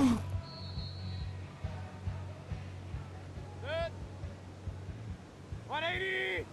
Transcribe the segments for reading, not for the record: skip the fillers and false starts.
Set. 180.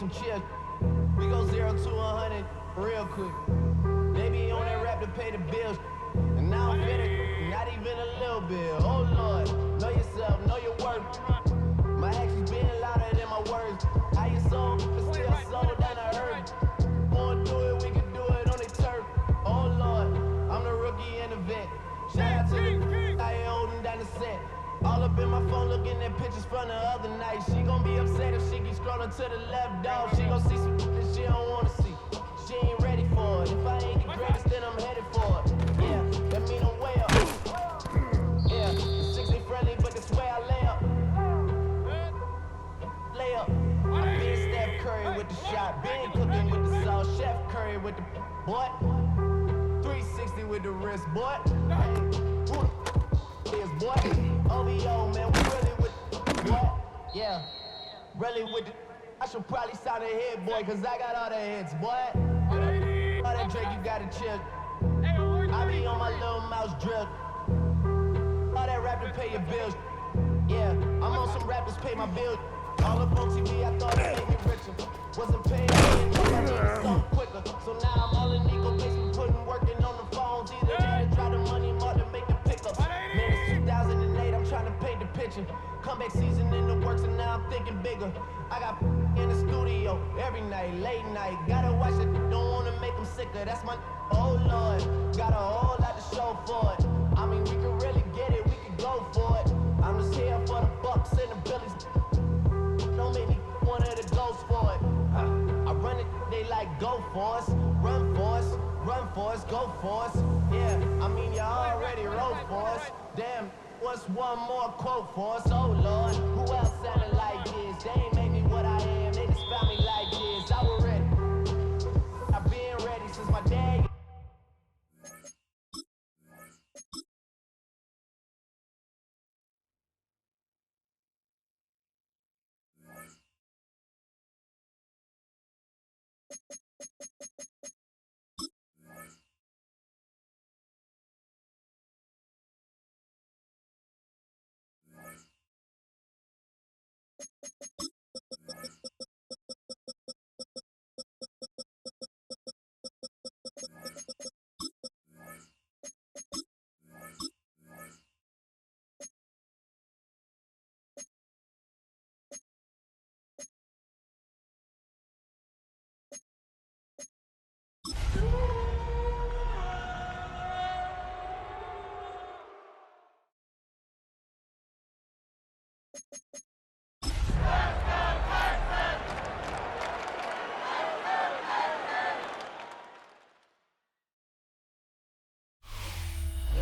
some chill. We go 0 to 100 real quick. They be on that rap to pay the bills. And now I'm finished, not even a little bit. Oh Lord, know yourself, know your worth. My actions being louder than my words. How you sold, but still sold down the earth. Wanna do it, we can do it on the turf. Oh Lord, I'm the rookie and the vet. Shout out to the I ain't holding down the set. All up in my phone looking at pictures from the other night. She gon' be upset if she keep scrolling to the left, dog. She gon' see some that she don't wanna see. She ain't ready for it. If I ain't the greatest, then I'm headed for it. Yeah, that mean I'm way up. Yeah, the 6 ain't friendly, but that's where I lay up. Lay up. I been Steph Curry with the shot. Been cooking with the sauce. Chef Curry with the boy. 360 with the wrist, boy. Who the is, boy? OVO, man, we really with what? Yeah, really with the. I should probably sign a hit, boy, cause I got all the hits, boy. All that Drake, you gotta chill. I be on my little mouse drip. All that rap to pay your bills. Yeah, I'm on some rappers pay my bills. All up on TV, I thought it made me richer. Wasn't paying me, I needed something quicker. So now I'm all in Nico basement, putting working on the phones. Either that or try the money more to make the pickups. Man, it's 2008, I'm trying to paint the picture. Comeback season in the works, and now I'm thinking bigger. I got in the studio every night, late night. Gotta watch it, don't wanna make them sicker. That's my, oh Lord. Got a whole lot to show for it. I mean, we can really get it, we can go for it. I'm just here for the bucks and the billies. Don't make me one of the ghosts for it. I run it, they like go for us. Run for us, run for us, go for us. Yeah, I mean, you already wrote for us. Damn, what's one more quote for us? Oh Lord, who else sounded like this? They ain't made me what I am, they just found me like this. I was ready, I've been ready since my dad.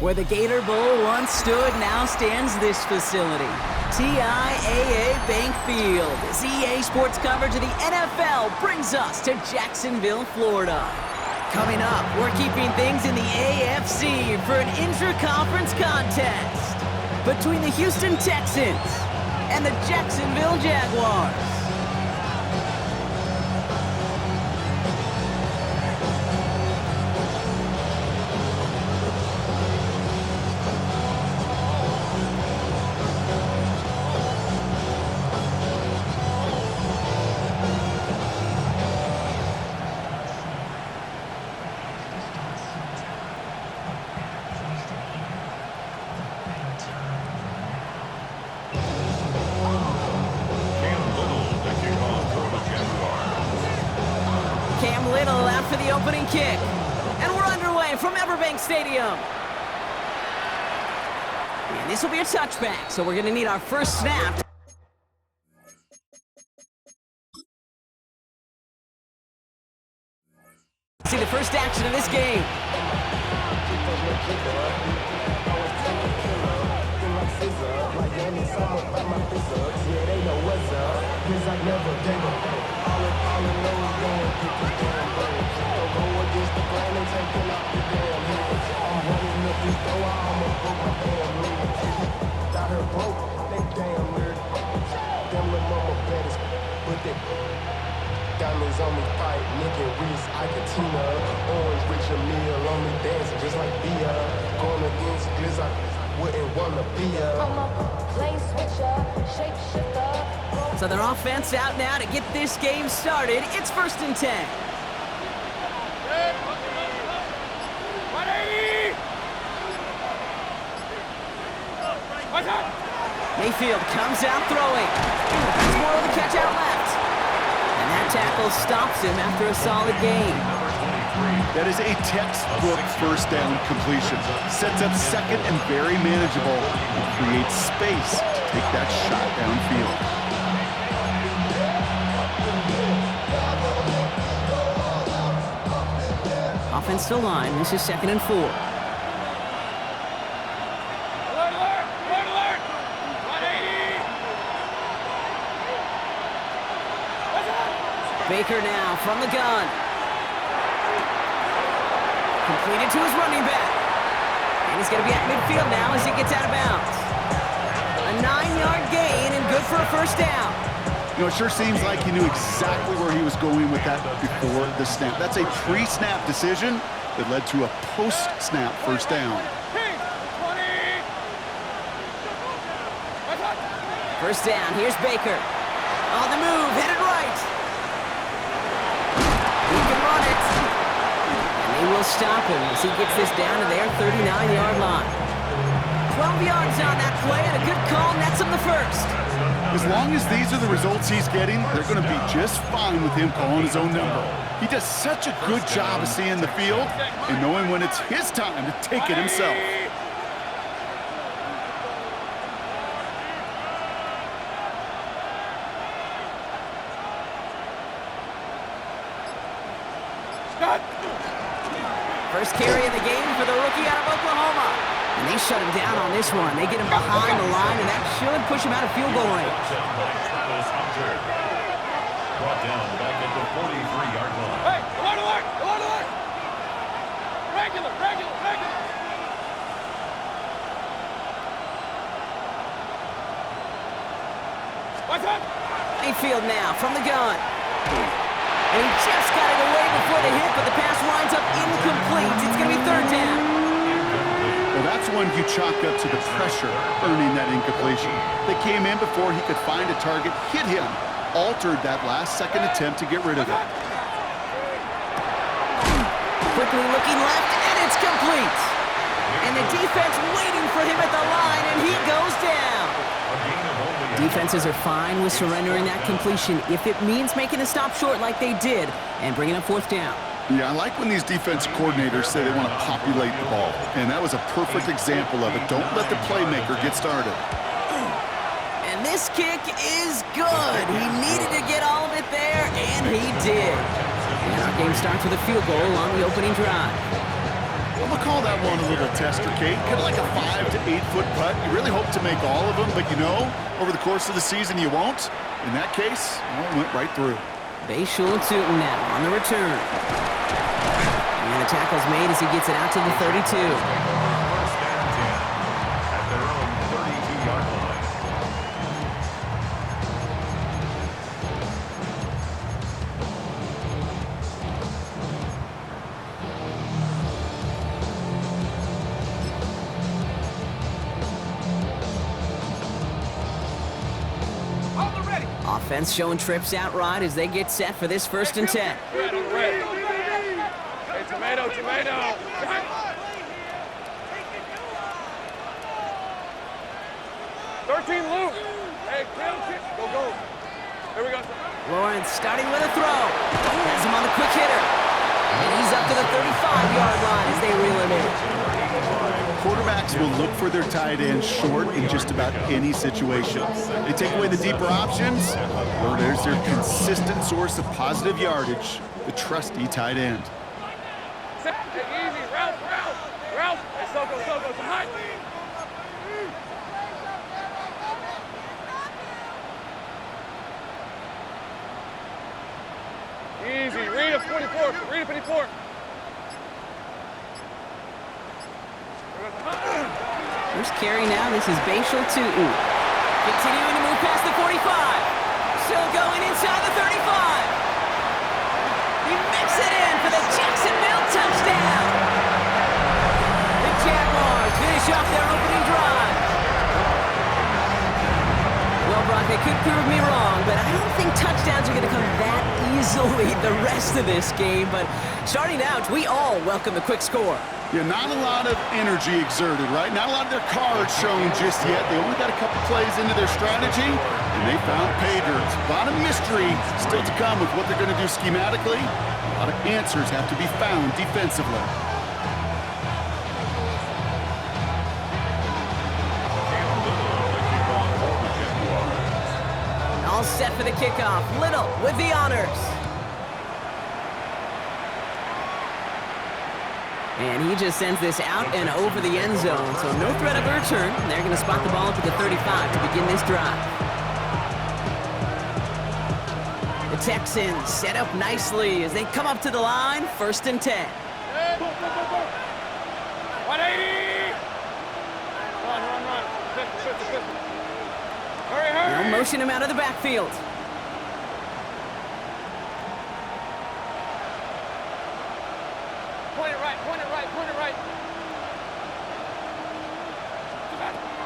Where the Gator Bowl once stood, now stands this facility. TIAA Bank Field. As EA Sports coverage of the NFL brings us to Jacksonville, Florida. Coming up, we're keeping things in the AFC for an intra-conference contest between the Houston Texans and the Jacksonville Jaguars. For the opening kick. And we're underway from Everbank Stadium. And this will be a touchback, so we're going to need our first snap. See the first action of this game. Diamonds on me, fight, nigga, wrist, Icatina, orange, Richard Mill, on me dancing just like Bia, going against Glizz, Wouldn't wanna be a I'm a lane switcher, shapeshifter. So their offense out now to get this game started. It's 1st and 10. Mayfield comes out throwing. There's more of the catch out left. And that tackle stops him after a solid gain. That is a textbook first down completion. Sets up second and very manageable and creates space to take that shot downfield. Offensive line, this is 2nd and 4. Baker now from the gun. Completed to his running back. And he's going to be at midfield now as he gets out of bounds. A 9-yard gain and good for a first down. You know, it sure seems like he knew exactly where he was going with that before the snap. That's a pre-snap decision that led to a post-snap first down. First down, here's Baker. On the move, headed right. He can run it. And they will stop him as he gets this down to their 39-yard line. 12 yards on that play and a good call nets him the first. As long as these are the results he's getting, they're going to be just fine with him calling his own number. He does such a good job of seeing the field and knowing when it's his time to take it himself. First carry of the game for the rookie out of Oklahoma. And they shut him down on this one. They get him behind the line, and that should push him out of field goal range. Brought down back at the 43-yard line. Hey, alert! Regular. What's up? Mayfield now from the gun. And he just got it away before the hit, but the pass winds up incomplete. It's going to be 3rd down. Well, that's one you chalk up to the pressure earning that incompletion. They came in before he could find a target, hit him, altered that last-second attempt to get rid of it. Quickly looking left, and it's complete. And the defense waiting for him at the line, and he goes down. Defenses are fine with surrendering that completion if it means making a stop short like they did and bringing up 4th down. Yeah, I like when these defense coordinators say they want to populate the ball, and that was a perfect example of it. Don't let the playmaker get started. And this kick is good. He needed to get all of it there, and he did. And our game starts with a field goal on the opening drive. Well, we'll call that one a little tester, Kate. Kind of like a 5 to 8 foot putt. You really hope to make all of them, but you know, over the course of the season, you won't. In that case, well, it went right through. Bayshul and Tootin now on the return. And the tackle's made as he gets it out to the 32. First and 10 at their own 32-yard line. Offense showing trips out right as they get set for this 1st and 10. Red. Hey, tomato. 13 loop. Hey, kick. Go. Here we go. Lawrence starting with a throw. Has him on the quick hitter. And he's up to the 35-yard line as they reel him in. Quarterbacks will look for their tight end short in just about any situation. They take away the deeper options, or there's their consistent source of positive yardage, the trusty tight end. Hey, easy. Ralph. Hey, Soko. Some height. Easy. Read a 54. First carry now, this is Bayshul Tootin. Continuing to move past the 45. Still going inside the 35. He makes it in for the Jacksonville touchdown. The Jaguars finish off their opening drive They could prove me wrong, but I don't think touchdowns are going to come that easily the rest of this game. But starting out, we all welcome the quick score. Yeah, not a lot of energy exerted, right? Not a lot of their cards shown just yet. They only got a couple plays into their strategy, and they found pay dirt. A lot of mystery still to come with what they're going to do schematically. A lot of answers have to be found defensively. All set for the kickoff. Little with the honors. And he just sends this out and over the end zone, so no threat of a return. They're going to spot the ball to the 35 to begin this drive. The Texans set up nicely as they come up to the line, 1st and 10. 180! Run. Hurry. They'll motion him out of the backfield. Point it right.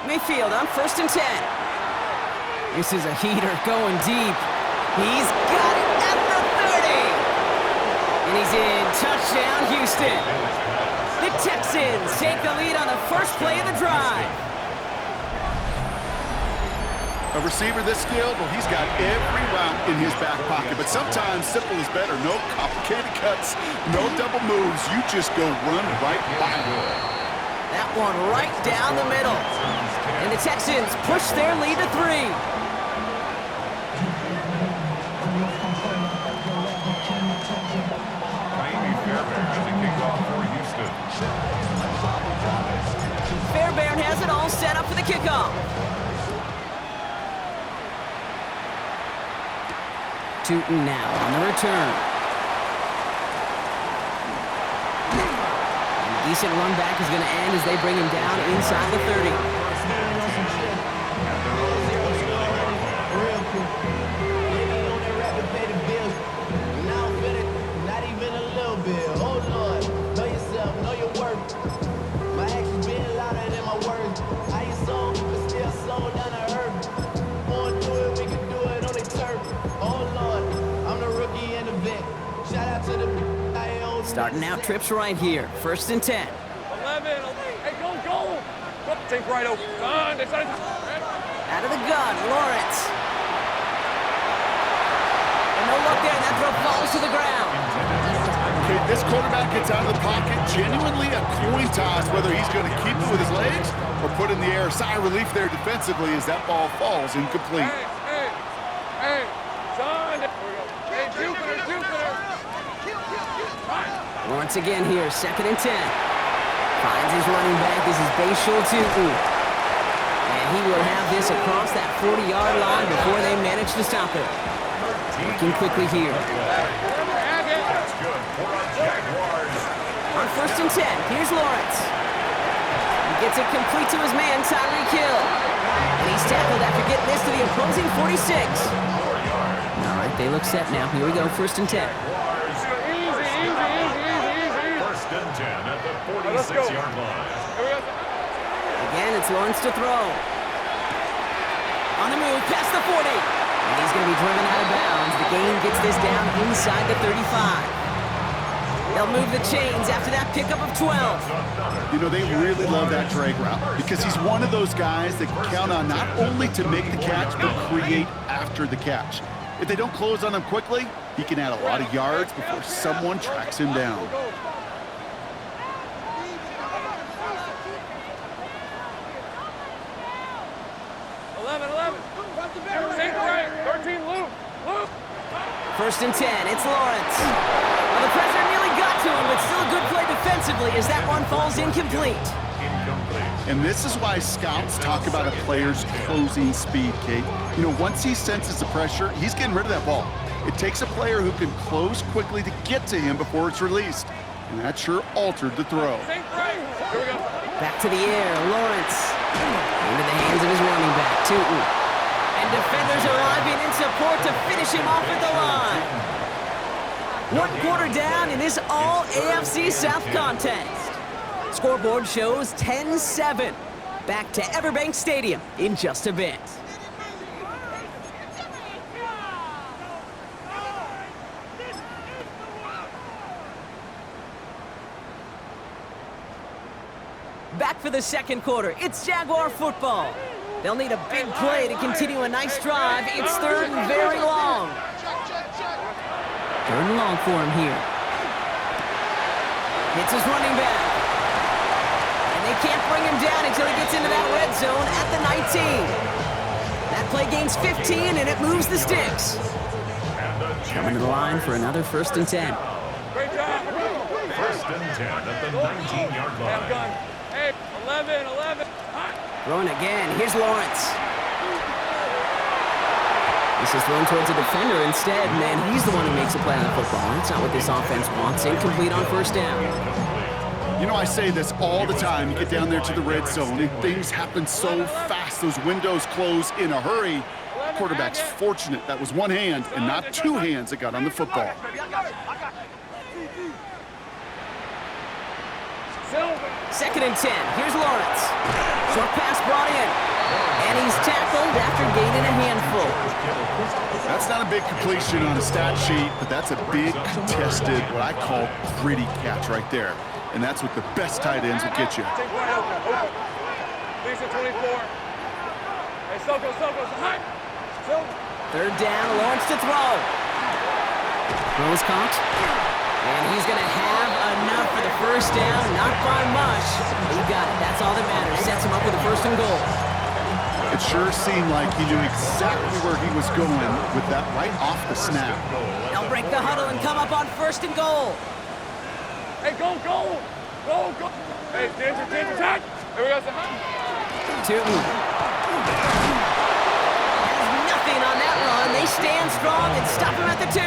Mayfield on 1st and 10. This is a heater going deep. He's got it at the 30. And he's in. Touchdown, Houston. The Texans take the lead on the first play of the drive. A receiver this skilled, well, he's got every route in his back pocket. But sometimes simple is better. No complicated cuts, no double moves. You just go run right by him. That one right down the middle. And the Texans push their lead to 3. Fairbairn has it all set up for the kickoff. Tootin now on the return. And a decent run back is going to end as they bring him down inside the 30. Not even a little bit. Oh Lord, know yourself, know your worth. My actions being louder than my words. I ain't sold, but still sold down to earth. Born through it, we can do it on the turf. Oh Lord, I'm the rookie and the vet. Shout out to the Starting out trips right here. 1st and 10. 11. Hey, go. Think right open. Out of the gun, Lawrence. And no look there, that throw falls to the ground. Okay, this quarterback gets out of the pocket, genuinely a coin toss whether he's going to keep it with his legs or put in the air. Sigh of relief there defensively as that ball falls incomplete. Hey, son. Hey, Jupiter. Once again here, 2nd and 10. Finds his running back. This is Bashul Tutu. And he will have this across that 40-yard line before they manage to stop it. Looking quickly here. On 1st and 10, here's Lawrence. He gets it complete to his man, Tyreek Hill. And he's tackled after getting this to the opposing 46. All right, they look set now. Here we go, 1st and 10. At the 46-yard line. Again, it's Lawrence to throw. On the move, past the 40. And he's going to be driven out of bounds. The gain gets this down inside the 35. They'll move the chains after that pickup of 12. You know, they really love that drag route because he's one of those guys that can count on not only to make the catch, but create after the catch. If they don't close on him quickly, he can add a lot of yards before someone tracks him down. 1st and 10, it's Lawrence. Well, the pressure nearly got to him, but still a good play defensively as that one falls incomplete. And this is why scouts talk about a player's closing speed, Kate. You know, once he senses the pressure, he's getting rid of that ball. It takes a player who can close quickly to get to him before it's released. And that sure altered the throw. Back to the air, Lawrence. Into the hands of his running back, Tootin. And defenders arriving in support to finish him off at the line. 1 quarter down in this all-AFC South contest. Scoreboard shows 10-7. Back to Everbank Stadium in just a bit. the second quarter. It's Jaguar football. They'll need a big play to continue a nice drive. It's third and very long. Third and long for him here. Hits his running back. And they can't bring him down until he gets into that red zone at the 19. That play gains 15, and it moves the sticks. Coming to the line for another 1st and 10. Great job. 1st and 10 at the 19-yard line. Hey, 11. Throwing again. Here's Lawrence. This is thrown towards a defender instead, and then he's the one who makes a play on the football. That's not what this offense wants. Incomplete on 1st down. You know, I say this all the time. You get down there to the red zone, and things happen so fast. Those windows close in a hurry. Quarterback's fortunate that was one hand and not two hands that got on the football. 2nd and 10. Here's Lawrence. Short pass brought in. And he's tackled after gaining a handful. That's not a big completion on a stat sheet, but that's a big contested, what I call gritty catch right there. And that's what the best tight ends will get you. Take one open. Lisa 24. Hey, Soko. High. 3rd down. Lawrence to throw. Throw is caught. And he's going to have enough for the 1st down. Not by much. He got it. That's all that matters. Sets him up with a 1st and goal. It sure seemed like he knew exactly where he was going with that right off the snap. They'll break the huddle and come up on 1st and goal. Hey, go. Hey, danger, attack. Here we go. Tootin. Has nothing on that run. They stand strong and stop him at the 2.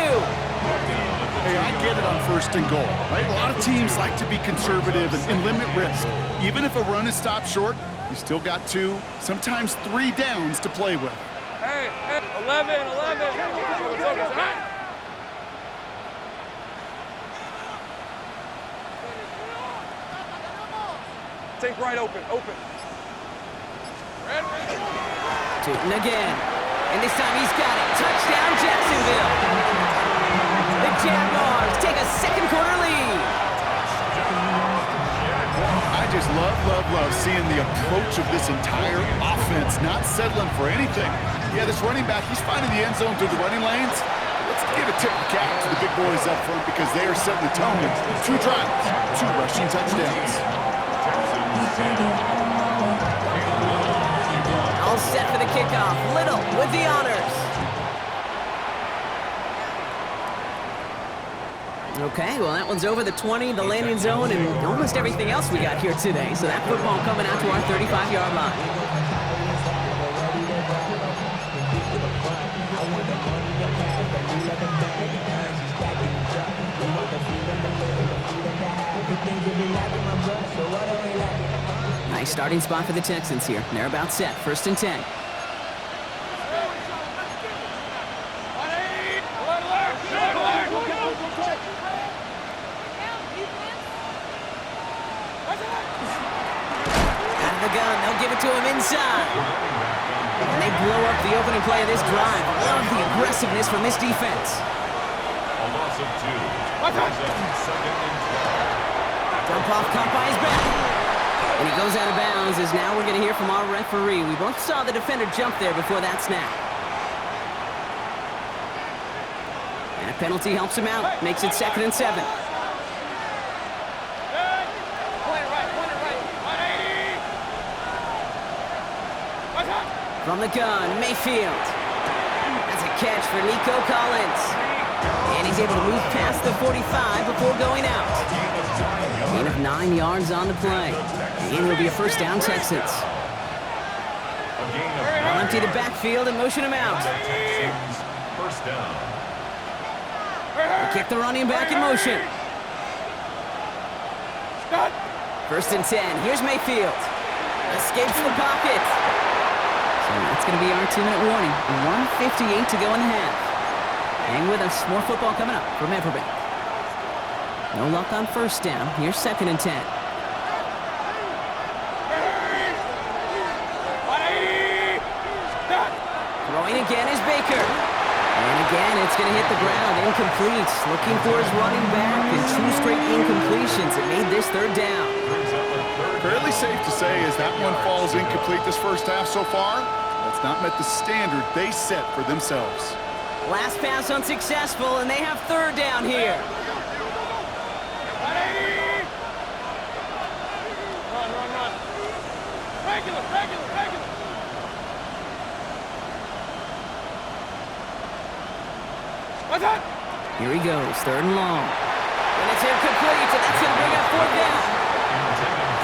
Hey, I get it on 1st and goal, right? A lot of teams like to be conservative and limit risk. Even if a run is stopped short, you still got 2, sometimes 3 downs to play with. Hey, 11. Take right open. Tootin again. And this time he's got it. Touchdown, Jacksonville. The Jaguars take a second quarter lead. I just love seeing the approach of this entire offense, not settling for anything. Yeah, this running back, he's finding the end zone through the running lanes. Let's give a tip of the cap to the big boys up front because they are setting the tone. 2 drives, 2 rushing touchdowns. All set for the kickoff. Little with the honors. Okay, well, that one's over the 20, the landing zone, and almost everything else we got here today. So that football coming out to our 35-yard line. Nice starting spot for the Texans here. They're about set. 1st and 10. They'll give it to him inside. And they blow up the opening play of this drive. Love the aggressiveness from this defense. A loss of 2. Second and 12. Dump off caught by his back. And he goes out of bounds as now we're going to hear from our referee. We both saw the defender jump there before that snap. And a penalty helps him out. Makes it 2nd and 7. From the gun, Mayfield. That's a catch for Nico Collins. And he's able to move past the 45 before going out. Gain of 9 yards on the play. And it'll be a 1st down, Texans. They'll empty the backfield and motion him out. 1st down. They kick the running back in motion. 1st and 10. Here's Mayfield. Escapes the pocket. So that's going to be our 2-minute warning. 1:58 to go in the half. Hang with us. More football coming up from Everbank. No luck on 1st down. Here's 2nd and 10. Throwing again is Baker. And again, it's going to hit the ground. Incomplete. Looking for his running back. And 2 straight incompletions. It made this 3rd down. Fairly safe to say as that one falls incomplete this first half so far. That's not met the standard they set for themselves. Last pass unsuccessful, and they have third down here. Run. Regular. What's that? Here he goes, third and long. And it's incomplete, so that's going to bring up fourth down.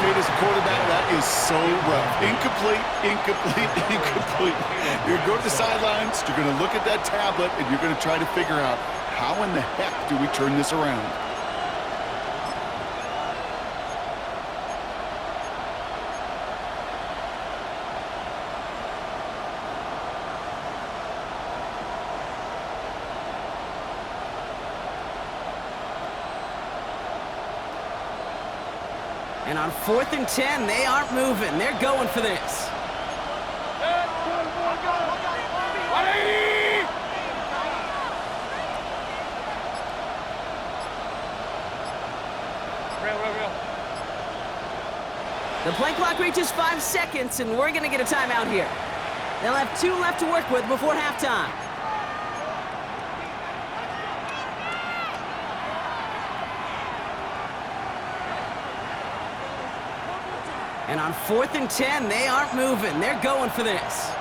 Kate, as a quarterback, that is so rough. Incomplete. You're going to go to the sidelines, you're going to look at that tablet, and you're going to try to figure out how in the heck do we turn this around. And on 4th and 10, they aren't moving. They're going for this. Real. The play clock reaches 5 seconds, and we're going to get a timeout here. They'll have 2 left to work with before halftime. And on 4th and 10, they aren't moving. They're going for this.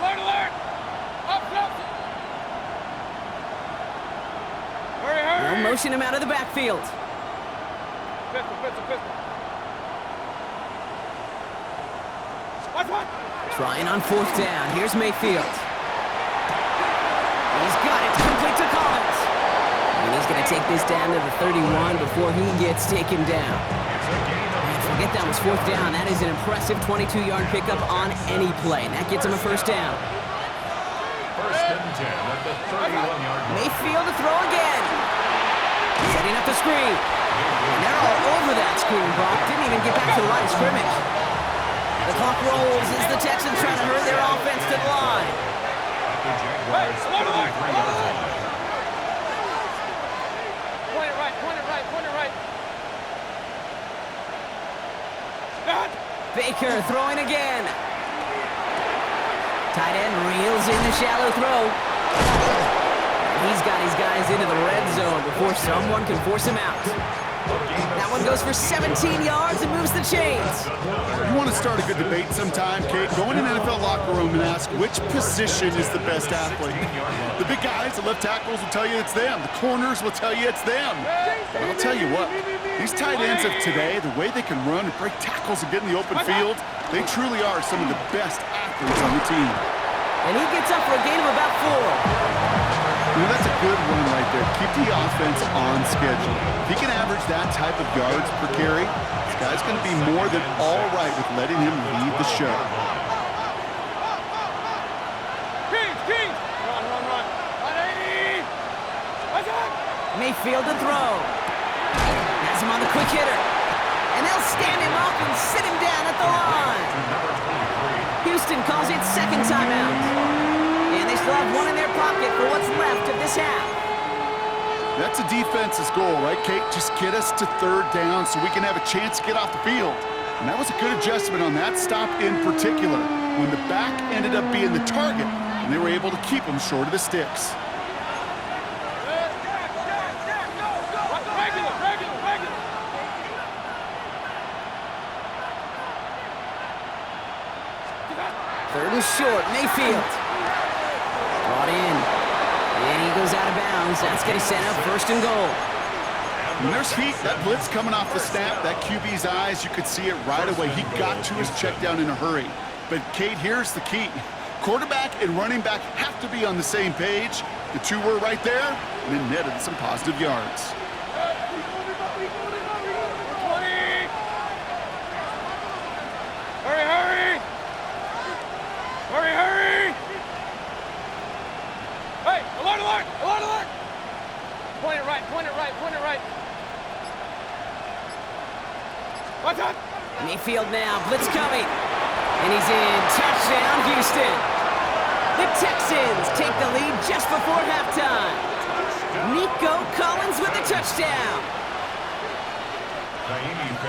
Alert! Up! Hurry! They'll motion him out of the backfield. Pistol. What? Trying on 4th down. Here's Mayfield. He's got it. Complete to Collins. And he's going to take this down to the 31 before he gets taken down. And forget that was 4th down. That is an impressive 22-yard pickup on any play. And that gets him a first down. First and 10 at the 31-yard line. Mayfield to throw again. Setting up the screen. And they're all over that screen, Brock. Didn't even get back to the line of scrimmage. The clock rolls as the Texans trying to hurry their offense to the line. The Jaguars 33-yard line. Point it right. Baker throwing again. Tight end reels in the shallow throw. He's got his guys into the red zone before someone can force him out. That one goes for 17 yards and moves the chains. You want to start a good debate sometime, Kate? Go in an NFL locker room and ask which position is the best athlete. The big guys, the left tackles will tell you it's them. The corners will tell you it's them. But I'll tell you what, these tight ends of today, the way they can run and break tackles and get in the open field, they truly are some of the best athletes on the team. And he gets up for a gain of about 4. You know, that's a good run right there. Keep the offense on schedule. If he can average that type of yards per carry, this guy's going to be more than all right with letting him lead the show. Kings! Run! 180! What's that? Mayfield to throw. Has him on the quick hitter. And they'll stand him up and sit him down at the line. Houston calls it second timeout. And they still have one in their pocket for what's left of this half. That's a defense's goal, right, Kate? Just get us to third down so we can have a chance to get off the field. And that was a good adjustment on that stop in particular, when the back ended up being the target, and they were able to keep him short of the sticks. Regular! Third and short, Mayfield. Brought in. And he goes out of bounds. That's going to set up first and goal. When there's heat, that blitz coming off the snap, that QB's eyes, you could see it right away. He got to his check down in a hurry. But, Kate, here's the key. Quarterback and running back have to be on the same page. The two were right there, and it netted some positive yards. Hurry! Hey, alert! Point it right. What's that? Mayfield now, blitz coming. And he's in. Touchdown, Houston. The Texans take the lead just before halftime. Nico Collins with the touchdown.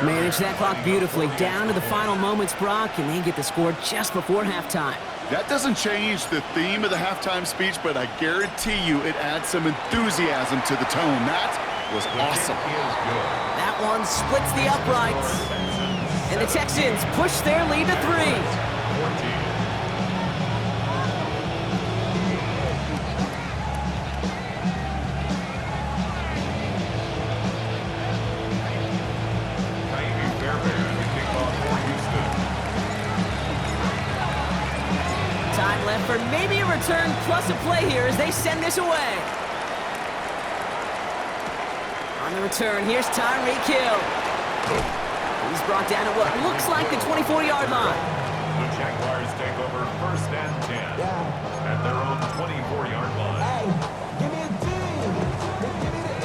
Manage that clock beautifully. Down to the final moments, Brock, and they get the score just before halftime. That doesn't change the theme of the halftime speech, but I guarantee you it adds some enthusiasm to the tone. That was awesome. That one splits the uprights. And the Texans push their lead to 3. Time left for maybe a return plus a play here as they send this away. On the return, here's Tyreek Hill. He's brought down at what looks like the 24-yard line. The Jaguars take over 1st and 10 at their own 24-yard line. Hey, give me a D. Give me an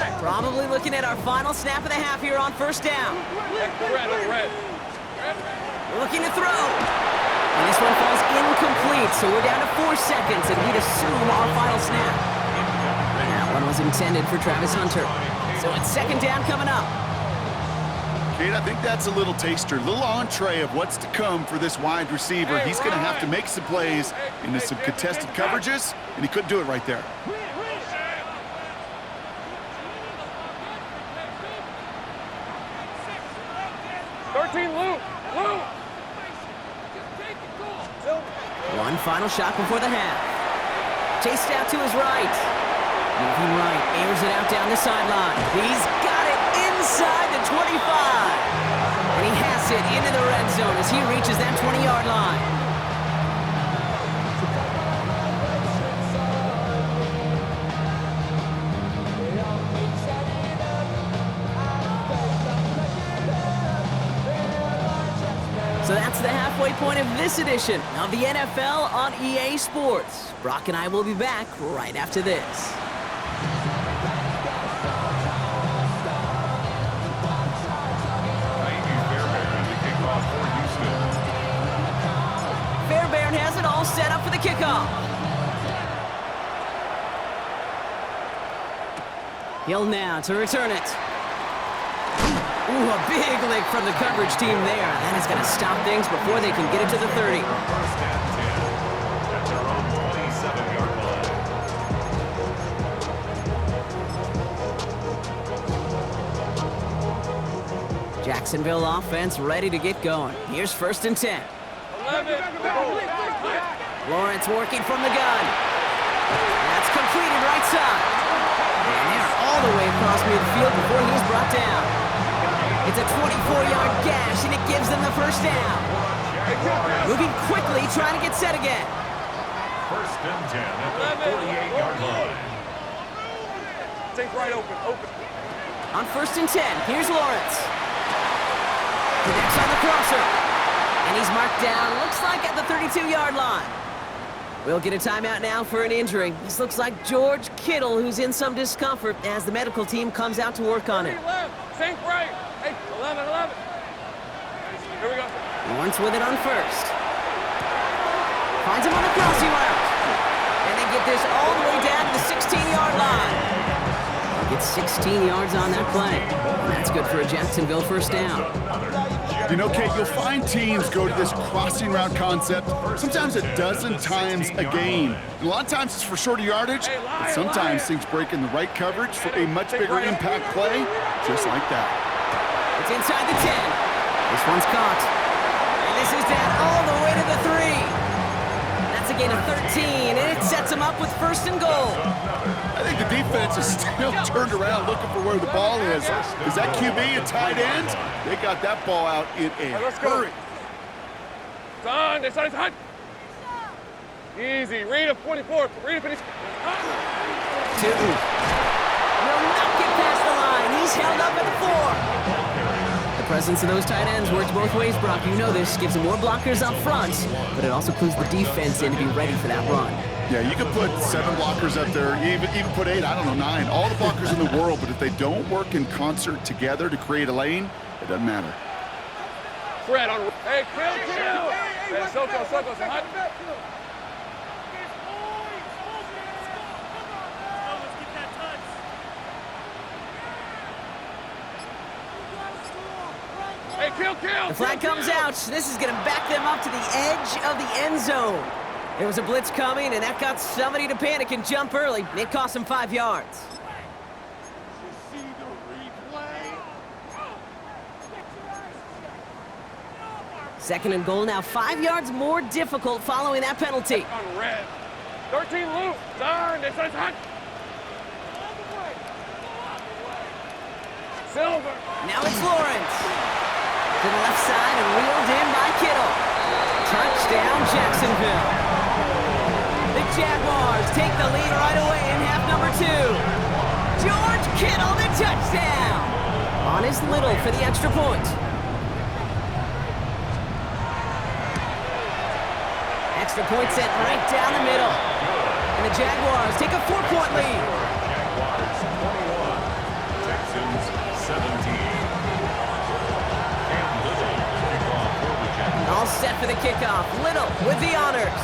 A. Probably looking at our final snap of the half here on 1st down. Red. Looking to throw. And this one falls incomplete, so we're down to 4 seconds, and we'd assume our final snap. That one was intended for Travis Hunter. So it's 2nd down coming up. Kate, I think that's a little taster, a little entree of what's to come for this wide receiver. He's going to have to make some plays into some contested coverages, and he couldn't do it right there. One final shot before the half. Chased out to his right. Moving right, airs it out down the sideline. He's got it inside the 25. And he has it into the red zone as he reaches that 20-yard line. So that's the halfway point of this edition of the NFL on EA Sports. Brock and I will be back right after this. Fairbairn has it all set up for the kickoff. Hill now to return it. Ooh, a big lick from the coverage team there. That is going to stop things before they can get it to the 30. 1st and 10 at their own 27-yard line. Jacksonville offense ready to get going. Here's 1st and 10. 11. Lawrence working from the gun. That's completed right side. And they're all the way across midfield before he's brought down. It's a 24-yard gash, and it gives them the 1st down. Moving quickly, trying to get set again. 1st and 10 at the 48-yard line. Take right open. On 1st and 10, here's Lawrence. Connects on the crosser. And he's marked down, looks like at the 32-yard line. We'll get a timeout now for an injury. This looks like George Kittle, who's in some discomfort as the medical team comes out to work on him. Sink right. Hey, 11. Here we go. Lawrence with it on 1st. Finds him on the crossing route. And they get this all the way down to the 16-yard line. Gets 16 yards on that play. And that's good for a Jacksonville 1st down. You know, Kate, you'll find teams go to this crossing route concept sometimes a dozen times a game. And a lot of times it's for shorter yardage, but sometimes things break in the right coverage for a much bigger impact play, just like that. It's inside the 10. This one's caught. And this is down all the way to the 3. That's a gain of 13, and it sets them up with 1st and goal. I think the defense is still turned around looking for where the ball is. Is that QB and tight end? They got that ball out in a hurry. It's on. Easy. Read a 44. Read a 50. 2. Will not get past the line. He's held up at the 4. The presence of those tight ends works both ways, Brock. You know this. Gives them more blockers up front, but it also clues the defense in to be ready for that run. Yeah, you can put 7 blockers up there, even put 8, I don't know, 9. All the blockers in the world, but if they don't work in concert together to create a lane, it doesn't matter. Fred on. Hey, kill. Hey, Soko, hot. Hey, kill. The flag comes out. This is going to back them up to the edge of the end zone. There was a blitz coming, and that got somebody to panic and jump early. It cost them 5 yards. Second and goal now, 5 yards more difficult following that penalty. On red. 13 loop. Darn, this is hot. Silver. Now it's Lawrence. To the left side and wheeled in by Kittle. Touchdown, Jacksonville. The Jaguars take the lead right away in half number 2. George Kittle, the touchdown. On his Little for the extra point. Extra point set right down the middle. And the Jaguars take a 4-point lead. Jaguars 21, Texans 17. All set for the kickoff. Little with the honors.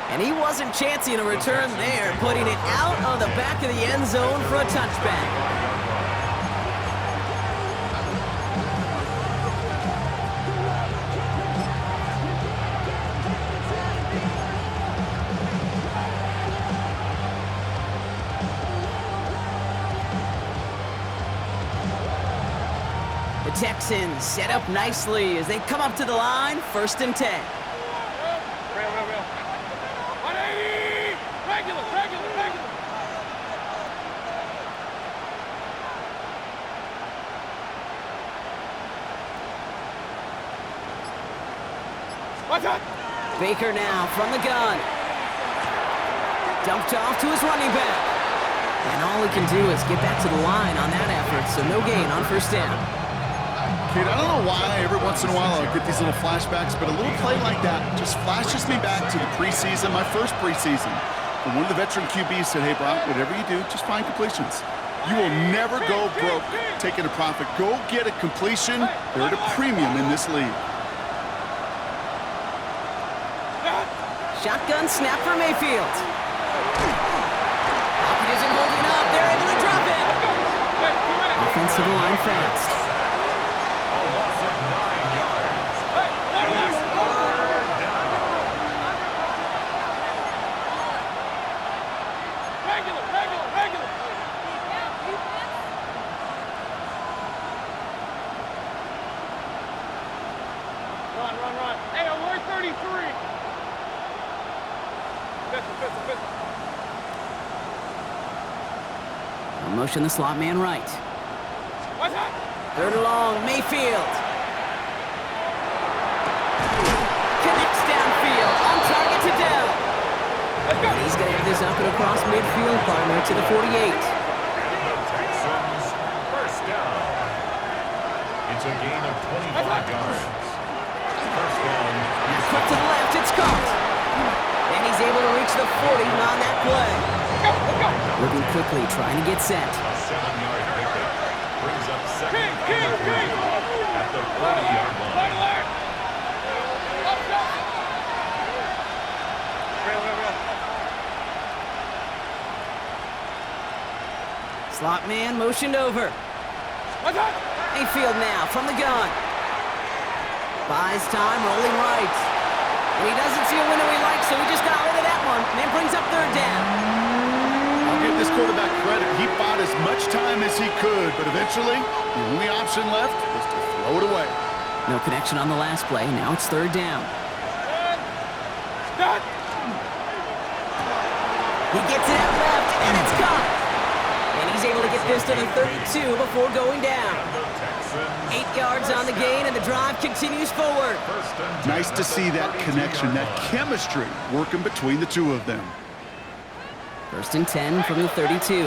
And he wasn't chancing a return there, putting it out of the back of the end zone for a touchback. The Texans set up nicely as they come up to the line, 1st and 10. Real. 180! Regular. Watch out! Baker now from the gun. Dumped off to his running back. And all he can do is get back to the line on that effort, so no gain on 1st down. Kid, I don't know why every once in a while I get these little flashbacks, but a little play like that just flashes me back to the preseason, my first preseason. And one of the veteran QBs said, hey, Brock, whatever you do, just find completions. You will never go broke taking a profit. Go get a completion. They're at a premium in this league. Shotgun snap for Mayfield. Lockett isn't holding up. They're able to drop it. Offensive line fast. Run. Hey, alert 33. Pistol. Motion the slot man right. What's that? 3rd and long, Mayfield. Connects downfield, on target to Dell. And he's going to have this up and across midfield, partner to the 48. Texans 1st down. It's a gain of 25 yards. 1st down. Cut to the left, it's caught. And he's able to reach the 40 on that play. Let's go. Moving quickly, trying to get set. A 7-yard pickup. Brings up 2nd and 3 at the 40-yard line. Real. Slot man motioned over. What's that? Mayfield now from the gun. Buys time, rolling right. And he doesn't see a window he likes, so he just got rid of that one. And it brings up 3rd down. I'll give this quarterback credit. He bought as much time as he could, but eventually, the only option left was to throw it away. No connection on the last play. Now it's 3rd down. Start. He gets it out left, and it's caught. And he's able to get this to the 32 before going down. 8 yards on the gain, and the drive continues forward. Nice to see that connection, that chemistry working between the two of them. 1st and 10 from the 32.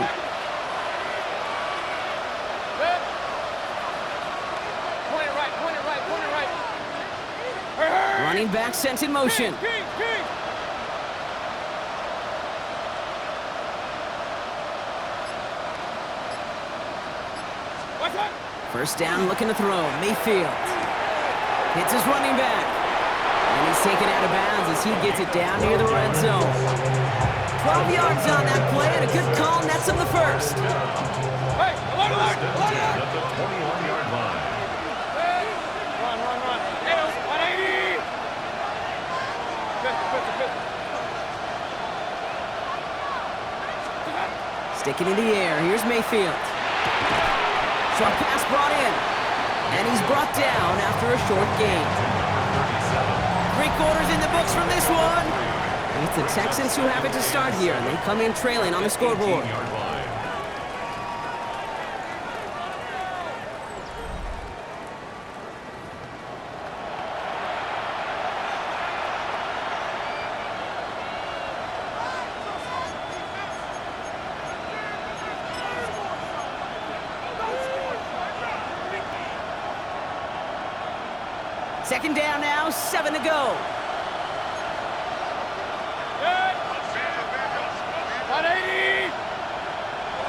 Point it right. Hey. Running back sent in motion. King. What's that? First down, looking to throw. Mayfield hits his running back. And he's taken out of bounds as he gets it down near the red zone. 12 yards on that play, and a good call nets him the first. Hey, alert, alert, alert! At the 21-yard line. Run. Hey, 180! Pistol. Sticking in the air, here's Mayfield. Short pass brought in. And he's brought down after a short gain. 3 quarters in the books from this one. It's the Texans who have it to start here, and they come in trailing on the scoreboard. 18-yard line. Second down now, 7 to go. 180!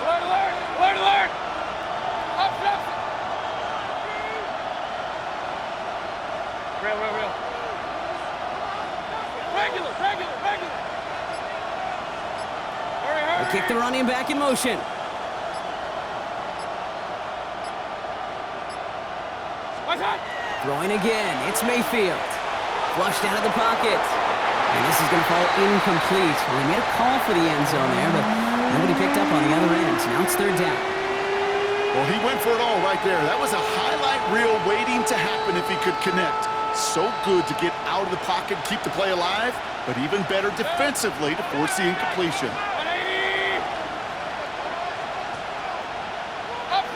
Alert! Up! Real. Regular! Hurry! They kick the running back in motion. What's that? Throwing again, it's Mayfield. Flushed out of the pocket. And this is going to fall incomplete. Well, they made a call for the end zone there, but nobody picked up on the other end. Now it's third down. Well, he went for it all right there. That was a highlight reel waiting to happen if he could connect. So good to get out of the pocket, keep the play alive, but even better defensively to force the incompletion. 180! Up!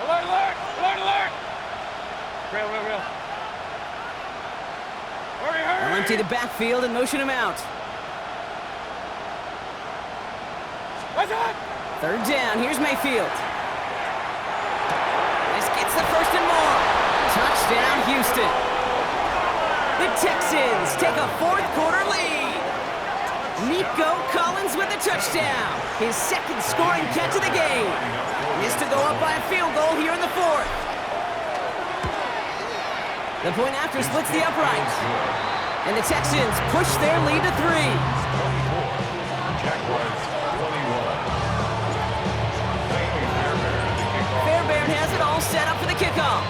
Alert! Real. Hurry! They'll empty the backfield and motion him out. What's that? Third down, here's Mayfield. This gets the first and more. Touchdown, Houston. The Texans take a fourth quarter lead. Nico Collins with a touchdown. His second scoring catch of the game. Is to go up by a field goal here in the fourth. The point after splits the uprights. And the Texans push their lead to 3. Jaguars 21. Fairbairn has it all set up for the kickoff.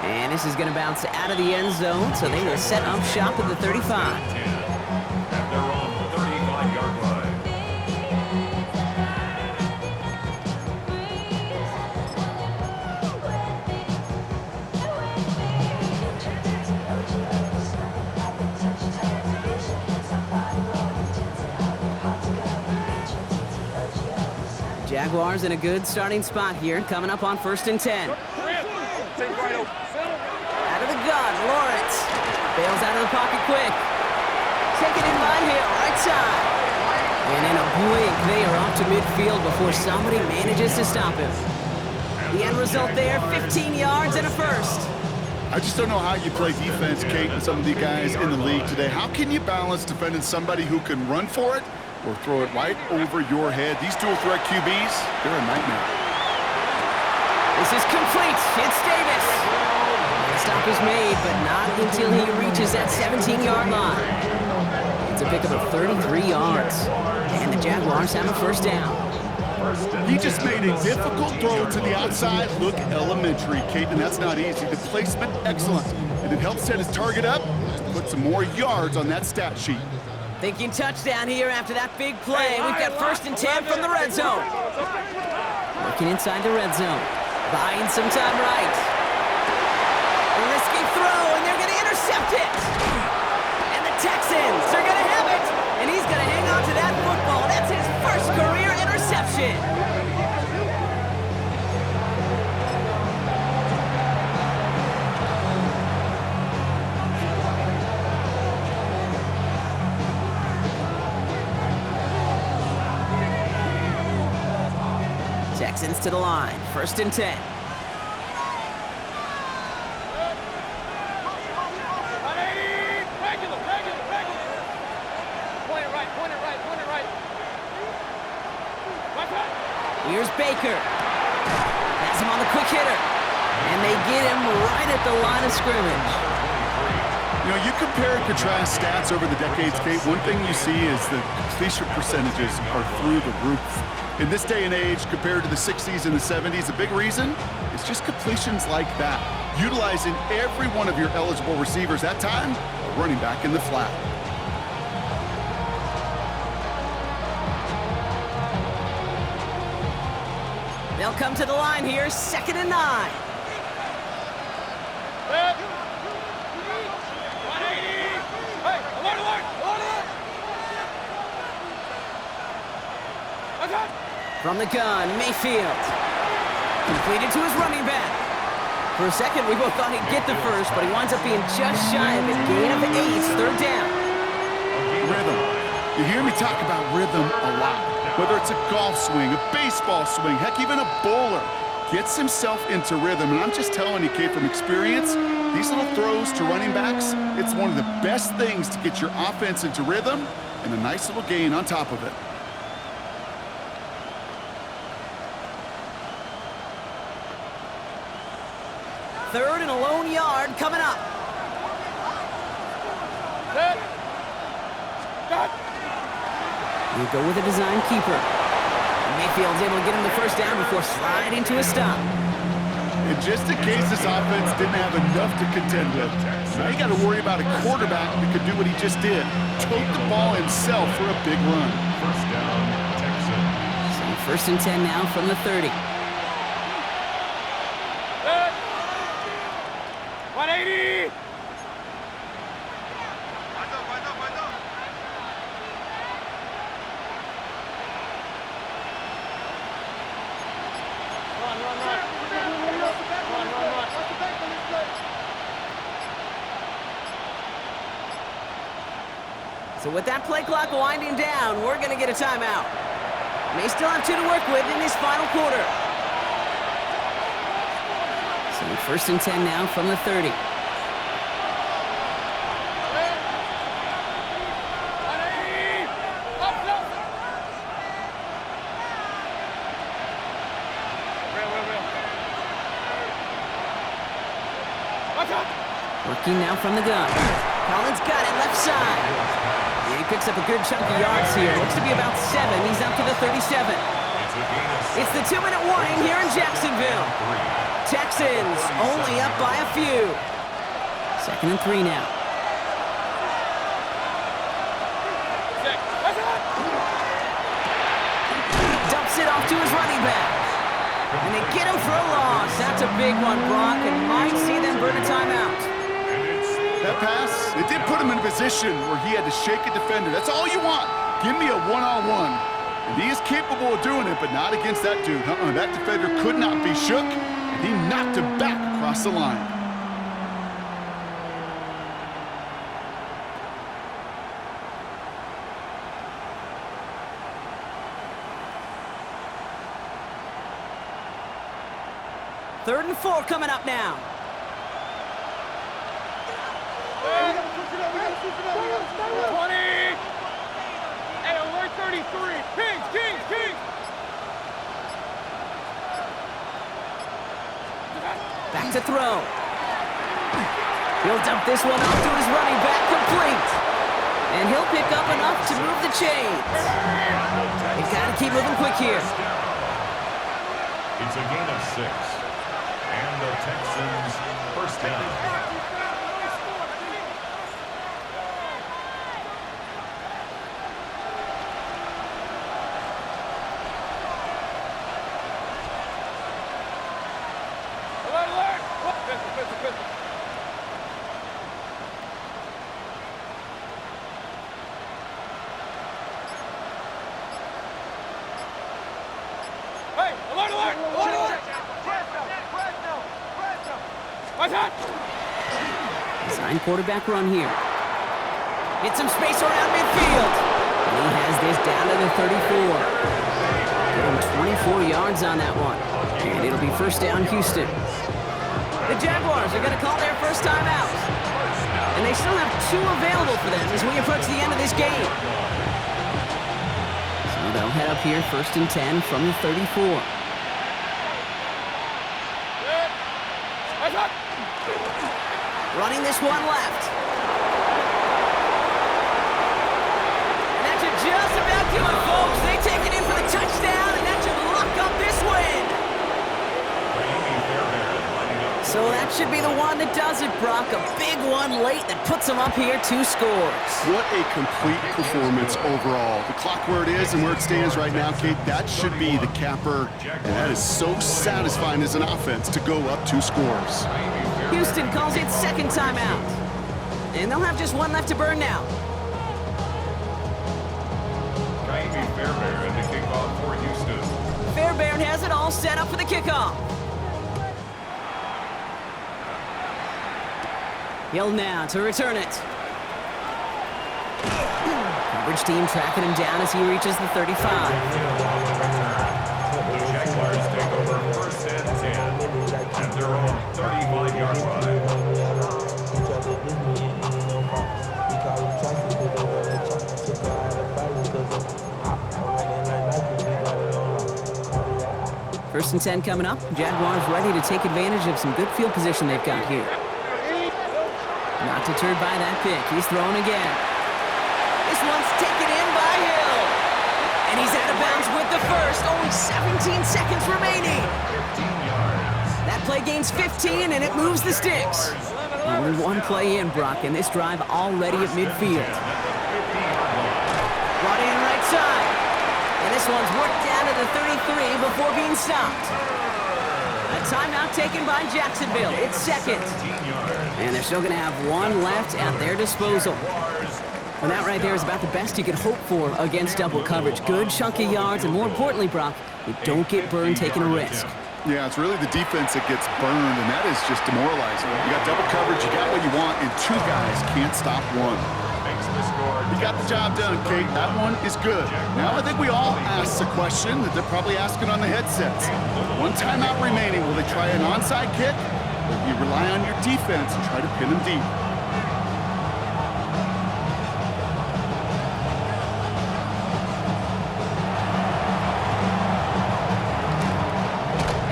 And this is going to bounce out of the end zone, so they will set up shop at the 35. At their own 35-yard line. Jaguars in a good starting spot here, coming up on 1st and 10. Out of the gun, Lawrence. Bails out of the pocket quick. Taken in by Hill, right side. And in a blink, they are off to midfield before somebody manages to stop him. The end result there, 15 yards and a first. I just don't know how you play defense, Kate, with some of the guys in the league today. How can you balance defending somebody who can run for it or throw it right over your head? These dual threat QBs, they're a nightmare. This is complete. It's Davis. The stop is made, but not until he reaches that 17-yard line. It's a pickup of 33 yards. And the Jaguars have a first down. He just made a difficult throw to the outside look elementary, Kate, and that's not easy. The placement, excellent. And it helps set his target up to put some more yards on that stat sheet. Thinking touchdown here after that big play. We've got 1st and 10 from the red zone. Working inside the red zone. Buying some time right. A risky throw, and they're going to intercept it. And the Texans are going to have it. And he's going to hang on to that football. That's his first career interception. Texans to the line, 1st and 10. Point it right. Baker. Has him on the quick hitter. And they get him right at the line of scrimmage. You know, you compare and contrast stats over the decades, Kate. One thing you see is the completion percentages are through the roof. In this day and age, compared to the 60s and the 70s, a big reason is just completions like that. Utilizing every one of your eligible receivers. That time, a running back in the flat. They'll come to the line here, 2nd and 9. From the gun, Mayfield. Completed to his running back. For a second, we both thought he'd get the first, but he winds up being just shy of it. Gain of 8, 3rd down. Rhythm. You hear me talk about rhythm a lot. Whether it's a golf swing, a baseball swing, heck, even a bowler. Gets himself into rhythm, and I'm just telling you, Kate, from experience, these little throws to running backs, it's one of the best things to get your offense into rhythm, and a nice little gain on top of it. Third and a lone yard coming up. We go with a design keeper. Mayfield's able to get him the first down before sliding to a stop. And just in case this offense didn't have enough to contend with, now you got to worry about a quarterback that could do what he just did. Tote the ball himself for a big run. First down, Texans. So 1st and 10 now from the 30. 180! So with that play clock winding down, we're going to get a timeout. May still have 2 to work with in this final quarter. So 1st and 10 now from the 30. Working now from the gun. Collins got it left side. He picks up a good chunk of yards here. Looks to be about 7. He's up to the 37. It's the 2-minute warning here in Jacksonville. Texans only up by a few. 2nd and 3 now. Dumps it off to his running back. And they get him for a loss. That's a big one, Brock, and might see them burn a timeout. That pass, it did put him in a position where he had to shake a defender. That's all you want. Give me a one-on-one. And he is capable of doing it, but not against that dude. That defender could not be shook, and he knocked him back across the line. Third and 4 coming up now. 20! Hey, alert 33! Kings! Back to throw. He'll dump this one off to his running back, complete. And he'll pick up enough to move the chains. They've got to keep moving quick here. It's a gain of 6. And the Texans first down. Design quarterback run here. Get some space around midfield. And he has this down to the 34. Give him 24 yards on that one. And it'll be first down, Houston. The Jaguars are going to call their first time out. And they still have 2 available for them as we approach the end of this game. So they'll head up here, 1st and 10 from the 34. Running this one left. And that should just about do it, folks. They take it in for the touchdown, and that should lock up this win. So that should be the one that does it, Brock. A big one late that puts them up here 2 scores. What a complete performance overall. The clock where it is and where it stands right now, Kate, that should be the capper. And that is so satisfying as an offense to go up 2 scores. Houston calls it second timeout. And they'll have just one left to burn now. Fairbairn, the kickoff for Houston. Fairbairn has it all set up for the kickoff. Hill now to return it. Coverage team tracking him down as he reaches the 35. The Jaguars take over first and 10 at their own 35-yard line. First and 10 coming up. Jaguars ready to take advantage of some good field position they've got here. Not deterred by that pick. He's throwing again. This one's taken in by Hill. And he's out of bounds with the first. Only 17 seconds remaining. That play gains 15, and it moves the sticks. Only one play in, Brock, and this drive already at midfield. Brought in right side. And this one's worked down to the 33 before being stopped. A timeout taken by Jacksonville. It's second. And they're still going to have one left at their disposal. And that right there is about the best you could hope for against double coverage. Good chunky yards, and more importantly, Brock, you don't get burned taking a risk. Yeah, it's really the defense that gets burned, and that is just demoralizing. You got double coverage, you got what you want, and 2 guys can't stop one. You got the job done, Kate. That one is good. Now I think we all ask the question that they're probably asking on the headsets. 1 timeout remaining. Will they try an onside kick? Or do you rely on your defense and try to pin them deep?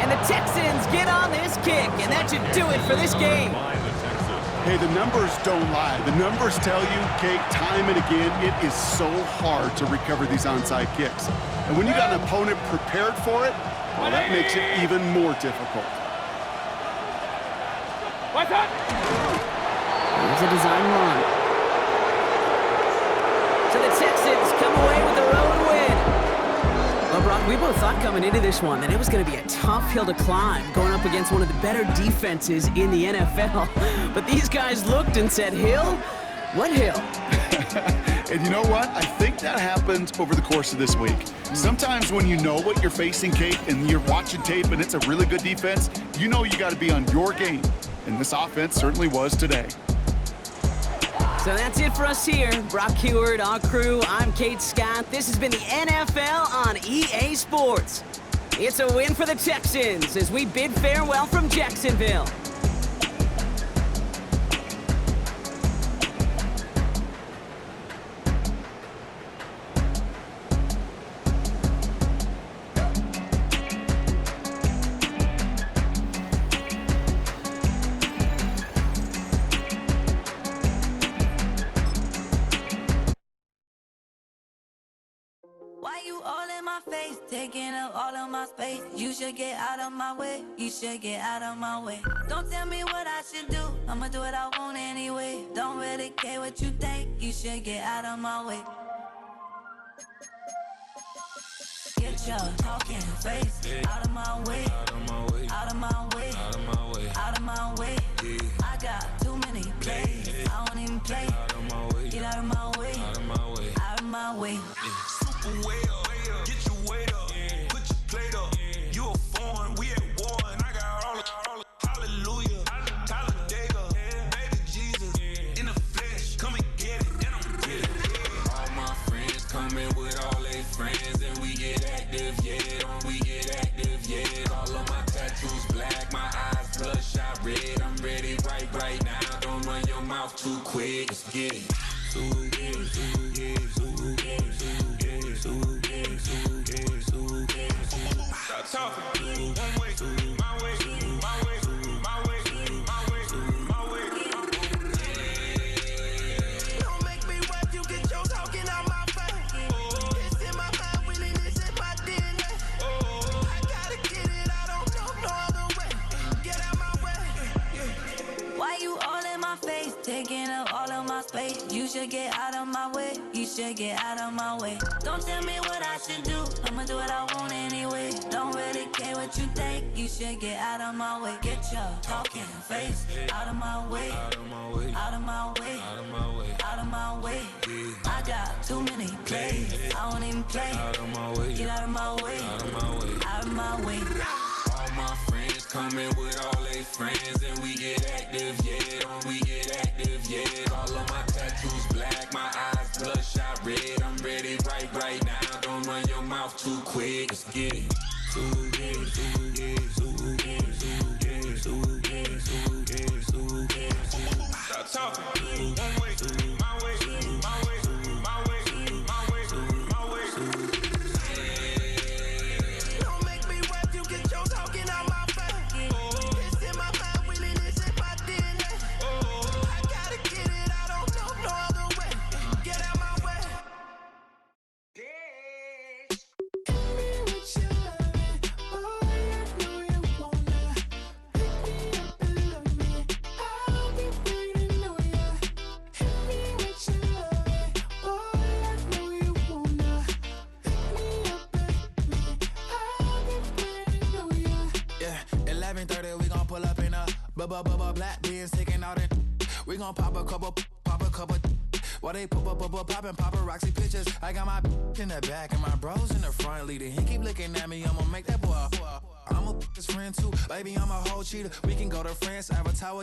And the Texans get on this kick, and that should do it for this game. Hey, the numbers don't lie. The numbers tell you, Kate, time and again, it is so hard to recover these onside kicks. And when you got an opponent prepared for it, well, that makes it even more difficult. What's up? There's a design run. So the Texans come away with their own win. Well, Brock, we both thought coming into this one that it was going to be a tough hill to climb, going up against one of the better defenses in the NFL. But these guys looked and said, Hill? What hill? And you know what? I think that happened over the course of this week. Sometimes when you know what you're facing, Kate, and you're watching tape and it's a really good defense, you know you got to be on your game. And this offense certainly was today. So that's it for us here. Brock Heward, our crew, I'm Kate Scott. This has been the NFL on EA Sports. It's a win for the Texans as we bid farewell from Jacksonville. Why you all in my face, taking up all of my space? You should get out of my way, you should get out of my way. Don't tell me what I should do, I'ma do what I want anyway. Don't really care what you think, you should get out of my way. Get your talking face out of my way, out of my way, out of my way, out of my way, out of my way. I got too many plays, I don't even play. Get out of my way, out of my way, out of my way. Way up, get your weight up, put your plate up. You a foreign, we at war, and I got all the hallelujah, Talladega, baby Jesus, in the flesh, come and get it, and I'm get it. All my friends coming with all their friends, and we get active, yeah, we get active, yeah. All of my tattoos black, my eyes bloodshot red. I'm ready right now. Don't run your mouth too quick. Let's get it. Stop talking. One way, my way, my way, my way, my way, my way. taking up all of my space. You should get out of my way. You should get out of my way. Don't tell me what I should do. I'ma do what I want anyway. Don't really care what you think. You should get out of my way. Get your talking face out of my way. Out of my way. Out of my way. Out of my way. Out of my way. I got too many plays. I don't even play. Out of my way. Get out of my way. Out of my way. Out of my way. All my friends coming with all their friends, and we get active, yeah. Don't we get active, yeah. All of my tattoos black, my eyes bloodshot red. I'm ready right now. Don't run your mouth too quick. Let's get it. Stop talking. One way, my way, my way, my way, my way, my way. Don't make me rap, you get your talking out my face. It's in my mind, willing, it's in my DNA. I gotta get it, I don't know no other way. Get out my way. Yeah, 11:30, we gon' pull up in a black beans taking out it. We gon' pop a couple. While they poppin' paparazzi pictures. I got my in the back and my bros in the front leading. He keep looking at me, I'ma make that boy. I'm a his friend too, baby, I'm a whole cheater. We can go to France, Avatar.